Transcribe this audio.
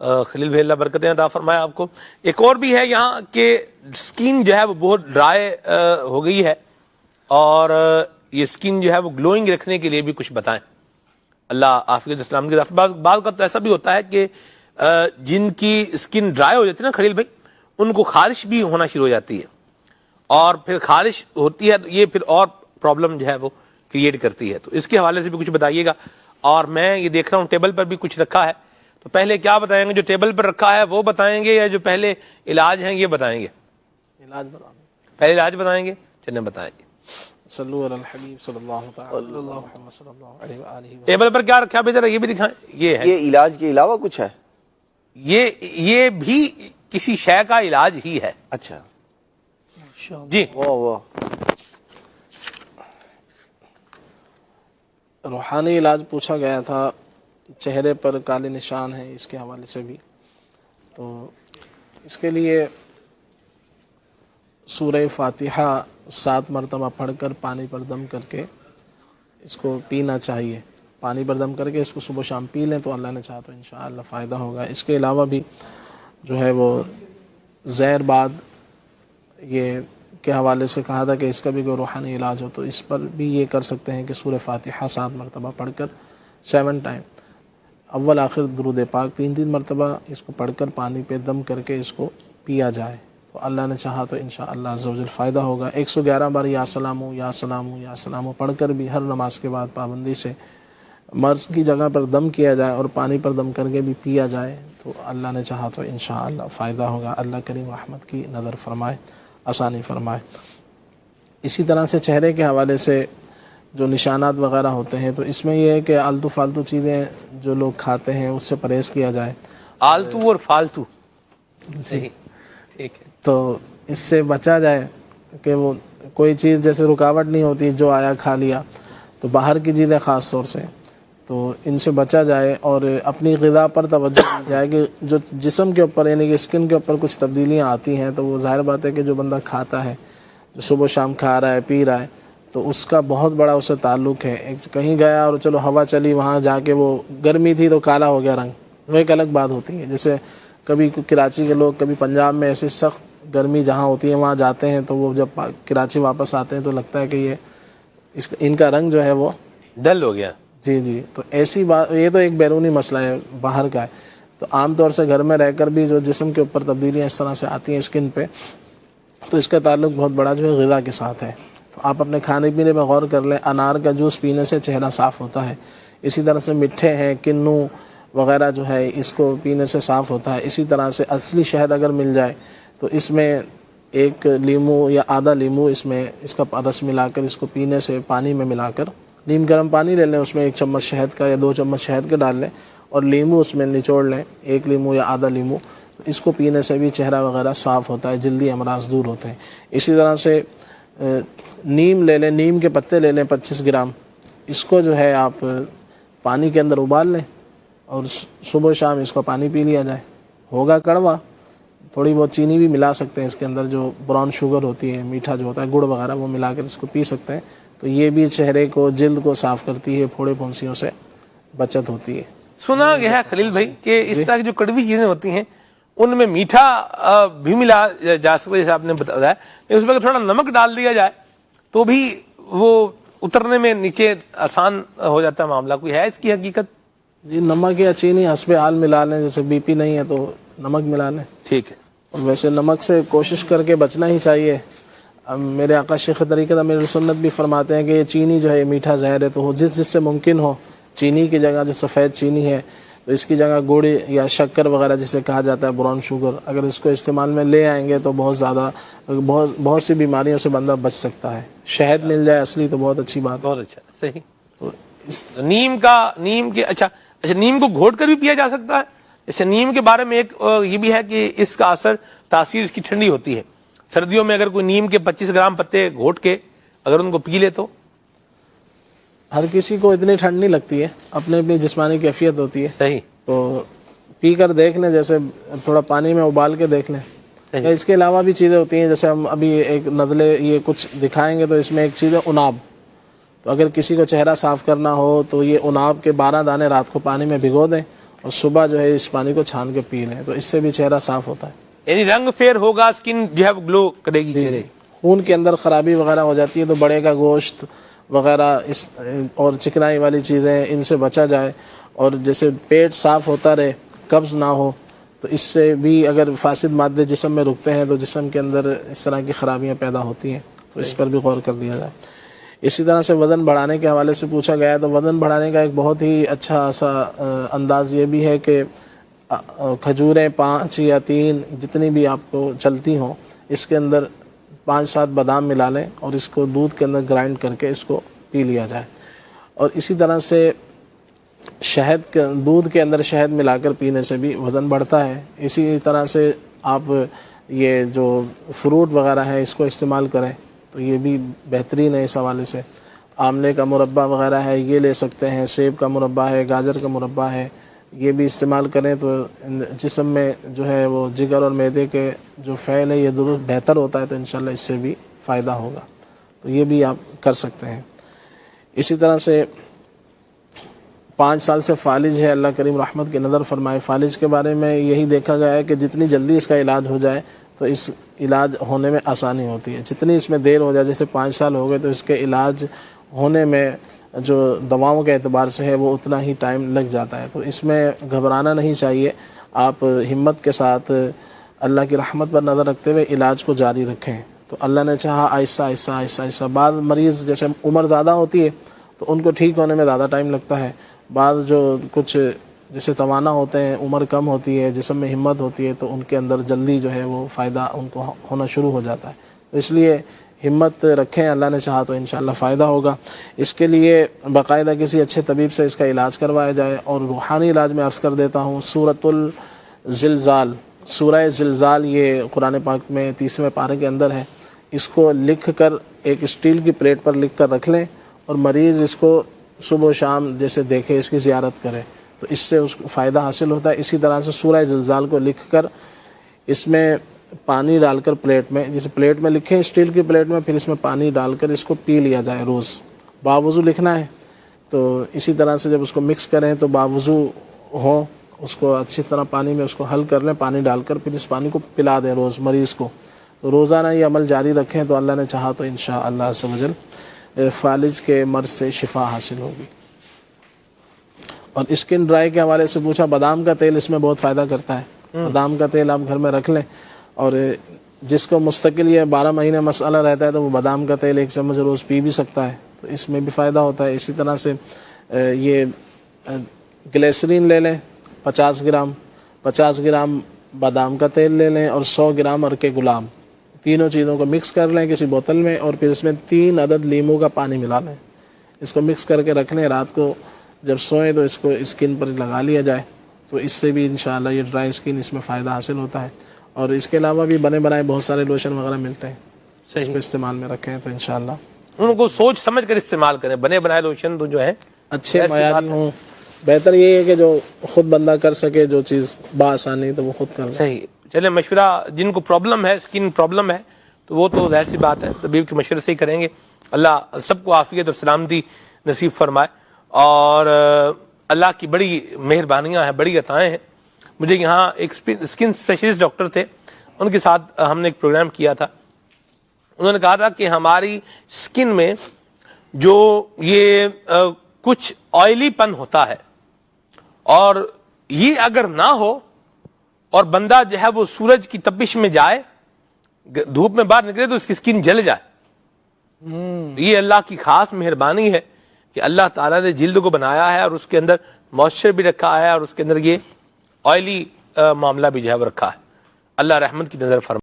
خلیل بھائی اللہ برکتیں عطا فرمائے آپ کو. ایک اور بھی ہے یہاں کہ سکین جو ہے وہ بہت ڈرائی ہو گئی ہے اور یہ سکین جو ہے وہ گلوئنگ رکھنے کے لیے بھی کچھ بتائیں. اللہ عافیت اسلام کی طرف. بعض کا تو ایسا بھی ہوتا ہے کہ جن کی سکن ڈرائی ہو جاتی ہے نا خلیل بھائی، ان کو خارش بھی ہونا شروع ہو جاتی ہے، اور پھر خارش ہوتی ہے تو یہ پھر اور پرابلم جو ہے وہ کریٹ کرتی ہے. تو اس کے حوالے سے بھی کچھ بتائیے گا. اور میں یہ دیکھ رہا ہوں ٹیبل پر بھی کچھ رکھا ہے، تو پہلے کیا بتائیں گے؟ جو ٹیبل پر رکھا ہے وہ بتائیں گے یا جو پہلے علاج ہیں یہ بتائیں گے؟ علاج بتائیں گے. پہلے علاج بتائیں گے. چلیں بتائیں گے. صلو علی الحبیب صلی اللہ تعالی محمد صلی اللہ علیہ وآلہ. ٹیبل پر کیا رکھا ہے ذرا یہ بھی دکھائیں. یہ ہے، یہ علاج کے علاوہ کچھ ہے؟ یہ بھی کسی شے کا علاج ہی ہے. اچھا جی واہ واہ. روحانی علاج پوچھا گیا تھا، چہرے پر کالے نشان ہیں، اس کے حوالے سے بھی. تو اس کے لیے سورہ فاتحہ 7 مرتبہ پڑھ کر پانی پر دم کر کے اس کو پینا چاہیے. پانی پر دم کر کے اس کو صبح شام پی لیں تو اللہ نے چاہا تو انشاءاللہ فائدہ ہوگا. اس کے علاوہ بھی جو ہے وہ زہر باد یہ کے حوالے سے کہا تھا کہ اس کا بھی کوئی روحانی علاج ہو تو اس پر بھی یہ کر سکتے ہیں کہ سورہ فاتحہ 7 مرتبہ پڑھ کر 7 ٹائم اول آخر درود پاک 3 مرتبہ اس کو پڑھ کر پانی پہ دم کر کے اس کو پیا جائے تو اللہ نے چاہا تو انشاءاللہ عز و جل فائدہ ہوگا. 111 بار یا سلام یا سلام یا سلام پڑھ کر بھی ہر نماز کے بعد پابندی سے مرض کی جگہ پر دم کیا جائے اور پانی پر دم کر کے بھی پیا جائے تو اللہ نے چاہا تو انشاءاللہ فائدہ ہوگا. اللہ کریم رحمت کی نظر فرمائے، آسانی فرمائے. اسی طرح سے چہرے کے حوالے سے جو نشانات وغیرہ ہوتے ہیں تو اس میں یہ ہے کہ آلتو فالتو چیزیں جو لوگ کھاتے ہیں اس سے پرہیز کیا جائے. آلتو اور فالتو، صحیح، ٹھیک ہے. تو اس سے بچا جائے کہ وہ کوئی چیز جیسے رکاوٹ نہیں ہوتی، جو آیا کھا لیا. تو باہر کی چیزیں خاص طور سے تو ان سے بچا جائے اور اپنی غذا پر توجہ دی جائے کہ جو جسم کے اوپر یعنی کہ اسکن کے اوپر کچھ تبدیلیاں آتی ہیں تو وہ ظاہر بات ہے کہ جو بندہ کھاتا ہے، جو صبح شام کھا رہا ہے پی رہا ہے تو اس کا بہت بڑا اس سے تعلق ہے. کہیں گیا اور چلو ہوا چلی، وہاں جا کے وہ گرمی تھی تو کالا ہو گیا رنگ، وہ ایک الگ بات ہوتی ہے. جیسے کبھی کراچی کے لوگ کبھی پنجاب میں ایسی سخت گرمی جہاں ہوتی ہے وہاں جاتے ہیں تو وہ جب کراچی واپس آتے ہیں تو لگتا ہے کہ یہ ان کا رنگ جو ہے وہ ڈل ہو گیا. جی. تو ایسی بات، یہ تو ایک بیرونی مسئلہ ہے باہر کا ہے. تو عام طور سے گھر میں رہ کر بھی جو جسم کے اوپر تبدیلیاں اس طرح سے آتی ہیں اسکن پہ تو اس کا تعلق بہت بڑا جو ہے غذا کے ساتھ ہے. تو آپ اپنے کھانے پینے میں غور کر لیں. انار کا جوس پینے سے چہرہ صاف ہوتا ہے. اسی طرح سے میٹھے ہیں، کنو وغیرہ جو ہے اس کو پینے سے صاف ہوتا ہے. اسی طرح سے اصلی شہد اگر مل جائے تو اس میں 1 لیمو یا آدھا لیمو اس کا رس ملا کر اس کو پینے سے پانی میں ملا کر نیم گرم پانی لے لیں، اس میں 1 چمچ شہد کا یا 2 چمچ شہد کے ڈال لیں اور لیمو اس میں نچوڑ لیں، 1 لیمو یا آدھا لیمو. اس کو پینے سے بھی چہرہ وغیرہ صاف ہوتا ہے، جلدی امراض دور ہوتے ہیں. اسی طرح سے نیم لے لیں، نیم کے پتے لے لیں 25 گرام. اس کو جو ہے آپ پانی کے اندر ابال لیں اور صبح شام اس کو پانی پی لیا جائے. ہوگا کڑوا، تھوڑی بہت چینی بھی ملا سکتے ہیں اس کے اندر، جو براؤن شوگر ہوتی ہے، میٹھا جو ہوتا ہے گڑ وغیرہ وہ ملا کر اس کو پی سکتے ہیں. تو یہ بھی چہرے کو، جلد کو صاف کرتی ہے، پھوڑے پھنسیوں سے بچت ہوتی ہے. سنا گیا ہے خلیل بھائی کہ اس طرح کی جو کڑوی چیزیں ہوتی ہیں ان میں میٹھا بھی ملا جا سکتا ہے، جیسے آپ نے بتایا. اس میں تھوڑا نمک ڈال دیا جائے تو بھی وہ اترنے میں نیچے آسان ہو جاتا ہے معاملہ. کوئی ہے اس کی حقیقت؟ جی نمک یا چینی حسب حال ملا لیں، جیسے بی پی نہیں ہے تو نمک ملا لیں. ٹھیک ہے. اور ویسے نمک سے کوشش کر کے بچنا ہی چاہیے. میرے آقا شیخ طریقت امیر سنت بھی فرماتے ہیں کہ یہ چینی جو ہے میٹھا زہر ہے، تو جس سے ممکن ہو چینی کی جگہ جو سفید چینی ہے تو اس کی جگہ گڑ یا شکر وغیرہ جسے کہا جاتا ہے براؤن شوگر، اگر اس کو استعمال میں لے آئیں گے تو بہت سی بیماریوں سے بندہ بچ سکتا ہے. شہد مل جائے اصلی تو بہت اچھی بات. بہت اچھا، صحیح. تو نیم کو گھوٹ کر بھی پیا جا سکتا ہے. جیسے نیم کے بارے میں ایک یہ بھی ہے کہ اس کا اثر، تاثیر اس کی ٹھنڈی ہوتی ہے. سردیوں میں اگر کوئی نیم کے 25 گرام پتے گھوٹ کے اگر ان کو پی لے تو ہر کسی کو اتنی ٹھنڈ نہیں لگتی ہے، اپنی اپنی جسمانی کیفیت ہوتی ہے. صحیح. تو پی کر دیکھ لیں، جیسے تھوڑا پانی میں ابال کے دیکھ لیں. اس کے علاوہ بھی چیزیں ہوتی ہیں، جیسے ہم ابھی ایک نزلے یہ کچھ دکھائیں گے تو اس میں ایک چیز ہے اناب. تو اگر کسی کو چہرہ صاف کرنا ہو تو یہ اناب کے 12 دانے رات کو پانی میں بھگو دیں اور صبح جو ہے اس پانی کو چھان کے پی لیں تو اس سے بھی چہرہ صاف ہوتا ہے. یعنی رنگ فیر ہوگا, اسکن جو ہے وہ گلو کرے گی چہرے. خون کے اندر خرابی وغیرہ ہو جاتی ہے تو بڑے کا گوشت وغیرہ اور چکنائی والی چیزیں ان سے بچا جائے, اور جیسے پیٹ صاف ہوتا رہے, قبض نہ ہو, تو اس سے بھی اگر فاسد مادے جسم میں رکتے ہیں تو جسم کے اندر اس طرح کی خرابیاں پیدا ہوتی ہیں, تو اس پر بھی غور کر لیا جائے. اسی طرح سے وزن بڑھانے کے حوالے سے پوچھا گیا ہے, تو وزن بڑھانے کا ایک بہت ہی اچھا سا انداز یہ بھی ہے کہ کھجوریں 5 یا 3 جتنی بھی آپ کو چلتی ہوں, اس کے اندر 5-7 بادام ملا لیں اور اس کو دودھ کے اندر گرائنڈ کر کے اس کو پی لیا جائے. اور اسی طرح سے شہد کے دودھ کے اندر شہد ملا کر پینے سے بھی وزن بڑھتا ہے. اسی طرح سے آپ یہ جو فروٹ وغیرہ ہے اس کو استعمال کریں تو یہ بھی بہترین ہے اس حوالے سے. آملے کا مربع وغیرہ ہے یہ لے سکتے ہیں, سیب کا مربع ہے, گاجر کا مربع ہے, یہ بھی استعمال کریں تو جسم میں جو ہے وہ جگر اور معدے کے جو فعل ہے یہ درست بہتر ہوتا ہے, تو انشاءاللہ اس سے بھی فائدہ ہوگا. تو یہ بھی آپ کر سکتے ہیں. اسی طرح سے 5 سال سے فالج ہے, اللہ کریم رحمت کی نظر فرمائے. فالج کے بارے میں یہی دیکھا گیا ہے کہ جتنی جلدی اس کا علاج ہو جائے تو اس علاج ہونے میں آسانی ہوتی ہے. جتنی اس میں دیر ہو جائے, جیسے 5 سال ہو گئے, تو اس کے علاج ہونے میں جو دواؤں کے اعتبار سے ہے وہ اتنا ہی ٹائم لگ جاتا ہے. تو اس میں گھبرانا نہیں چاہیے. آپ ہمت کے ساتھ اللہ کی رحمت پر نظر رکھتے ہوئے علاج کو جاری رکھیں. تو اللہ نے چاہا آہستہ آہستہ آہستہ آہستہ. بعض مریض جیسے عمر زیادہ ہوتی ہے تو ان کو ٹھیک ہونے میں زیادہ ٹائم لگتا ہے. بعض جو کچھ جیسے توانا ہوتے ہیں, عمر کم ہوتی ہے, جسم میں ہمت ہوتی ہے, تو ان کے اندر جلدی جو ہے وہ فائدہ ان کو ہونا شروع ہو جاتا ہے. تو اس لیے ہمت رکھیں, اللہ نے چاہا تو انشاءاللہ فائدہ ہوگا. اس کے لیے باقاعدہ کسی اچھے طبیب سے اس کا علاج کروایا جائے. اور روحانی علاج میں عرض کر دیتا ہوں, سورۃ الزلزال, سورہ زلزال یہ قرآن پاک میں 30ویں پارے کے اندر ہے. اس کو لکھ کر ایک اسٹیل کی پلیٹ پر لکھ کر رکھ لیں, اور مریض اس کو صبح و شام جیسے دیکھے, اس کی زیارت کرے, تو اس سے اس کو فائدہ حاصل ہوتا ہے. اسی طرح سے سورہ زلزال کو لکھ کر اس میں پانی ڈال کر پلیٹ میں, جیسے پلیٹ میں لکھیں اسٹیل کی پلیٹ میں, پھر اس میں پانی ڈال کر اس کو پی لیا جائے روز. باوضو لکھنا ہے, تو اسی طرح سے جب اس کو مکس کریں تو باوضو ہو, اس کو اچھی طرح پانی میں اس کو حل کر لیں, پانی ڈال کر پھر اس پانی کو پلا دیں روز مریض کو. تو روزانہ یہ عمل جاری رکھیں تو اللہ نے چاہا تو انشاءاللہ عز و جل فالج کے مرض سے شفا حاصل ہوگی. اور اسکن ڈرائی کے حوالے سے پوچھا, بادام کا تیل اس میں بہت فائدہ کرتا ہے. بادام کا تیل آپ گھر میں رکھ لیں, اور جس کو مستقل یہ 12 مہینے مسئلہ رہتا ہے تو وہ بادام کا تیل 1 چمچ روز پی بھی سکتا ہے, تو اس میں بھی فائدہ ہوتا ہے. اسی طرح سے یہ گلیسرین لے لیں 50 گرام بادام کا تیل لے لیں, اور 100 گرام عرق گلاب, تینوں چیزوں کو مکس کر لیں کسی بوتل میں, اور پھر اس میں 3 عدد لیموں کا پانی ملا لیں. اس کو مکس کر کے رکھ لیں, رات کو جب سوئیں تو اس کو اسکن پر لگا لیا جائے, تو اس سے بھی انشاءاللہ یہ ڈرائی اسکن اس میں فائدہ حاصل ہوتا ہے. اور اس کے علاوہ بھی بنے بنائے بہت سارے لوشن وغیرہ ملتے ہیں, اس کو استعمال میں رکھیں تو انشاءاللہ ان کو سوچ سمجھ کر استعمال کریں. بنے بنائے لوشن تو جو ہے اچھے معیاری ہوں. بہتر یہ ہے کہ جو خود بندہ کر سکے جو چیز بآسانی تو وہ خود کر لے. صحیح. چلیں, مشورہ جن کو پرابلم ہے, اسکن پرابلم ہے, تو وہ تو ظاہر سی بات ہے طبیب کے مشورے سے ہی کریں گے. اللہ سب کو عافیت اور سلامتی نصیب فرمائے. اور اللہ کی بڑی مہربانیاں ہیں, بڑی عطائیں ہیں. مجھے یہاں ایک اسکن اسپیشلسٹ ڈاکٹر تھے, ان کے ساتھ ہم نے ایک پروگرام کیا تھا. انہوں نے کہا تھا کہ ہماری اسکن میں جو یہ کچھ آئلی پن ہوتا ہے, اور یہ اگر نہ ہو اور بندہ جو ہے وہ سورج کی تپش میں جائے, دھوپ میں باہر نکلے تو اس کی اسکن جل جائے. یہ اللہ کی خاص مہربانی ہے کہ اللہ تعالیٰ نے جلد کو بنایا ہے, اور اس کے اندر موئسچر بھی رکھا ہے, اور اس کے اندر یہ آئلی معاملہ بھی جو ہے وہ رکھا ہے. اللہ رحمت کی نظر فرمائے.